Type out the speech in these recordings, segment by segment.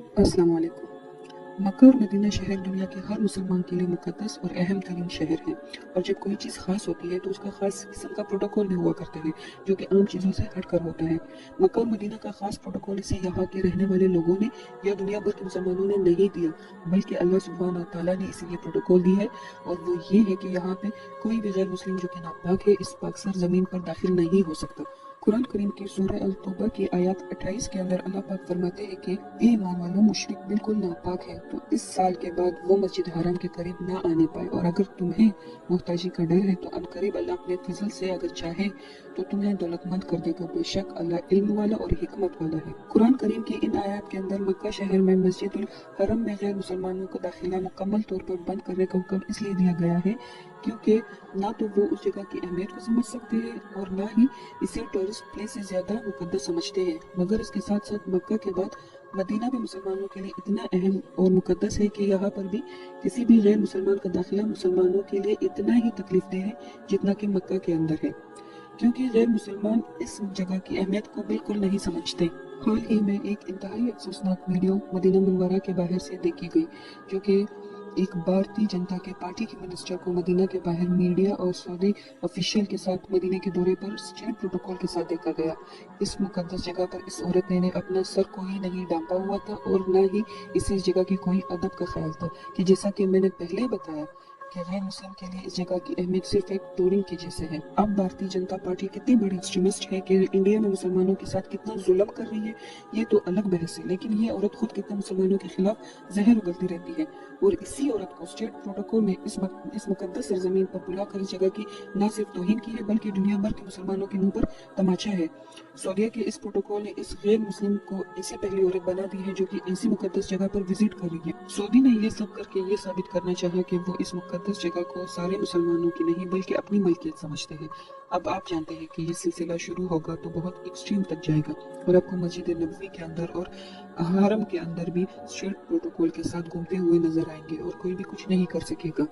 अस्सलाम वालेकुम। मक्का और मदीना शहर दुनिया के हर मुसलमान के लिए मुकद्दस और अहम तरीन शहर है, और जब कोई चीज़ खास होती है तो उसका खास किस्म का प्रोटोकॉल भी हुआ करता है जो कि आम चीज़ों से हटकर होता है। मक्का और मदीना का खास प्रोटोकॉल इसे यहाँ के रहने वाले लोगों ने या दुनिया भर के मुसलमानों ने नहीं दिया, बल्कि अल्लाह सुब्हान व तआला ने इसीलिए प्रोटोकॉल दी है, और वो ये है कि यहाँ पे कोई भी गैर मुस्लिम जो कि नापाक है इस पाकसर ज़मीन पर दाखिल नहीं हो सकता। कुरान करीम की सूरह अल-तौबा की आयत 28 के अंदर अल्लाह पाक फरमाते हैं कि ए ईमान वालों, मुशरिक बिल्कुल नापाक है तो इस साल के बाद वो मस्जिद हराम के करीब ना आने पाए, और अगर तुम्हें मोहताजी का डर है तो अनकरीब अल्लाह अपने फजल से अगर चाहे तो तुम्हें दौलतमंद कर देगा। बेशक अल्लाह इल्म वाला और हिकमत वाला है। कुरान करीम की इन आयत के अंदर मक्का शहर में मस्जिदुल हरम में गैर मुसलमानों को दाखिला मुकम्मल तौर पर बंद करने का हुक्म इसलिए दिया गया है क्योंकि ना तो वो उस जगह की अहमियत को समझ सकते हैं और ना ही इसे टूरिस्ट प्लेस से ज्यादा मुकद्दस समझते हैं। मगर इसके साथ साथ मक्का के बाद मदीना भी मुसलमानों के लिए इतना अहम और मुकद्दस है कि यहाँ पर भी किसी भी गैर मुसलमान का दाखिला मुसलमानों के लिए इतना ही तकलीफ दे है जितना कि मक्का के अंदर है, क्योंकि गैर मुसलमान इस जगह की अहमियत को बिल्कुल नहीं समझते। हाल ही में एक इंतहाई अफसोसनाक वीडियो मदीना मुनव्वरा के बाहर से देखी गई, जो कि एक भारतीय जनता के पार्टी के मिनिस्टर को मदीना के बाहर मीडिया और सऊदी ऑफिशियल के साथ मदीने के दौरे पर स्टेट प्रोटोकॉल के साथ देखा गया। इस मुकद्दस जगह पर इस औरत ने अपना सर को ही नहीं ढांपा हुआ था और न ही इसे इस जगह की कोई अदब का ख्याल था, कि जैसा कि मैंने पहले बताया कि गैर मुस्लिम के लिए इस जगह की अहमियत सिर्फ एक टूरिंग की जैसे है। अब भारतीय जनता पार्टी कितनी बड़ी एक्सट्रीमिस्ट है कि इंडिया में मुसलमानों के साथ कितना जुल्म कर रही है ये तो अलग बहस है, लेकिन ये औरत खुद कितना मुसलमानों के खिलाफ जहर उगलती रहती है, और इसी औरत को स्टेट प्रोटोकॉल में इस मुकद्दस सरजमीन पर बुलाकर इस जगह की न सिर्फ तौहीन की है बल्कि दुनिया भर के मुसलमानों के मुंह पर तमाचा है। सऊदीया के इस प्रोटोकॉल ने इस गैर मुस्लिम को ऐसी पहली औरत बना दी है जो कि ऐसी मुकद्दस जगह पर विजिट कर रही है। सऊदी ने ये सब करके ये साबित करना चाहा कि वो इस मुकद्दस जगह को सारे मुसलमानों की नहीं बल्कि अपनी मलकियत समझते हैं। अब आप जानते हैं कि ये सिलसिला शुरू होगा तो बहुत एक्सट्रीम तक जाएगा, और आपको मस्जिद नबवी के अंदर और हरम के अंदर भी स्ट्रीट प्रोटोकॉल के साथ घूमते हुए नजर आएंगे और कोई भी कुछ नहीं कर सकेगा।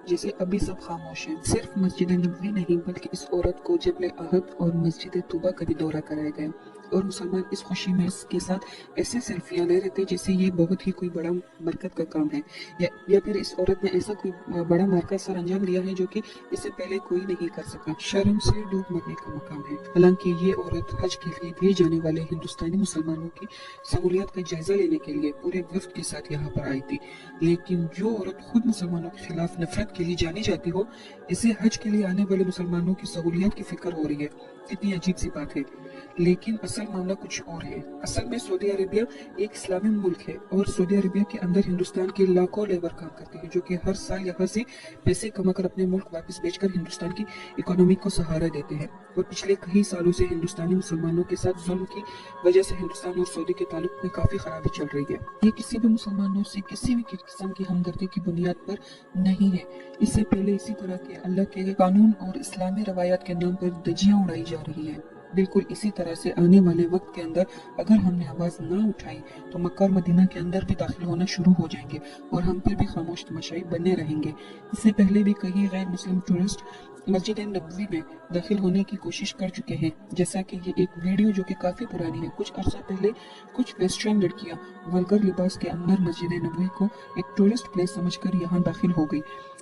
जैसे अभी सब खामोश हैं, सिर्फ मस्जिद नबवी नहीं बल्कि इस औरत को जबल अहद और मस्जिद तूबा का भी दौरा कराया गया, और मुसलमान इस खुशी में इसके साथ ऐसे सेल्फियां ले रहे थे जैसे ये बहुत ही कोई बड़ा बरकत का काम है, या फिर इस औरत ने ऐसा कोई बड़ा मार्का सर अंजाम लिया है जो कि इससे पहले कोई नहीं कर सका। शर्म से डूब मरने का मकाम है। हालांकि ये औरत हज के लिए भेजे जाने वाले हिंदुस्तानी मुसलमानों की सहूलियत का जायजा लेने के लिए पूरे वफ्द के साथ यहाँ पर आई थी, लेकिन जो औरत खुद मुसलमानों के खिलाफ नफरत के लिए जानी जाती हो, इसे हज के लिए आने वाले मुसलमानों की सहूलियत की फिक्र हो रही है। कितनी अजीब सी बात है। लेकिन असल मामला कुछ और है। असल में सऊदी अरेबिया एक इस्लामी मुल्क है, और सऊदी अरेबिया के अंदर हिंदुस्तान के लाखों लेबर काम करते हैं जो कि हर साल यहाँ से पैसे कमाकर अपने मुल्क वापस बेचकर हिंदुस्तान की इकोनॉमी को सहारा देते हैं, और पिछले कई सालों से हिंदुस्तानी मुसलमानों के साथ जुल्म की वजह से हिंदुस्तान और सऊदी के ताल्लुक में काफी खराबी चल रही है। ये किसी भी मुसलमानों से किसी भी किस्म की हमदर्दी की बुनियाद पर नहीं है। इससे पहले इसी तरह के अल्लाह के कानून और इस्लामी रवायत के नाम पर धज्जियां उड़ाई जा रही है। बिल्कुल इसी तरह से आने वाले वक्त के अंदर अगर हमने आवाज ना उठाई तो मक्का और मदीना के अंदर भी दाखिल होना शुरू हो जाएंगे, और हम फिर भी खामोश तमाशाई बने रहेंगे। इससे पहले भी कई गैर मुस्लिम टूरिस्ट मस्जिद नबवी में दाखिल होने की कोशिश कर चुके हैं, जैसा कि ये एक वीडियो जो कि काफी पुरानी है। कुछ अर्सा पहले कुछ वेस्टर्न लड़कियां वल्गर लिबास के अंदर मस्जिद नबवी को एक टूरिस्ट प्लेस समझकर यहाँ दाखिल हो गई,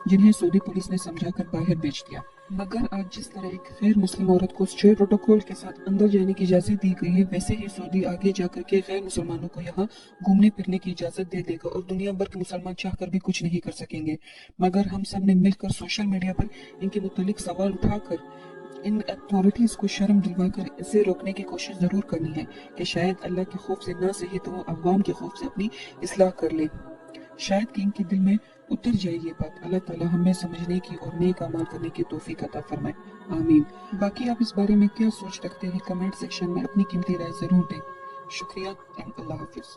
जिन्हें सऊदी पुलिस ने समझाकर बाहर भेज दिया। मगर आज जिस तरह एक गैर मुस्लिम औरत को स्ट्रेट प्रोटोकॉल के साथ अंदर जाने की इजाजत दी गई है, वैसे ही सऊदी आगे जाकर के गैर मुसलमानों को यहाँ घूमने फिरने की इजाजत दे देगा, और दुनिया भर के मुसलमान चाहकर भी कुछ नहीं कर सकेंगे। मगर हम सब ने मिलकर सोशल मीडिया पर इनके मुतालिक सवाल उठाकर इन अथॉरिटीज को शर्म दिलवाकर इसे रोकने की कोशिश जरूर करनी है, कि शायद अल्लाह के खौफ से ना सही तो वो अवाम के खौफ से अपनी इस्लाह कर ले। शायद कि इनके दिल में उतर जाए ये बात। अल्लाह ताला हमें समझने की और नेक अमाल करने की तौफीक अता फरमाए, आमीन। बाकी आप इस बारे में क्या सोच रखते हैं कमेंट सेक्शन में अपनी कीमती राय जरूर दें। शुक्रिया एंड अल्लाह हाफिज।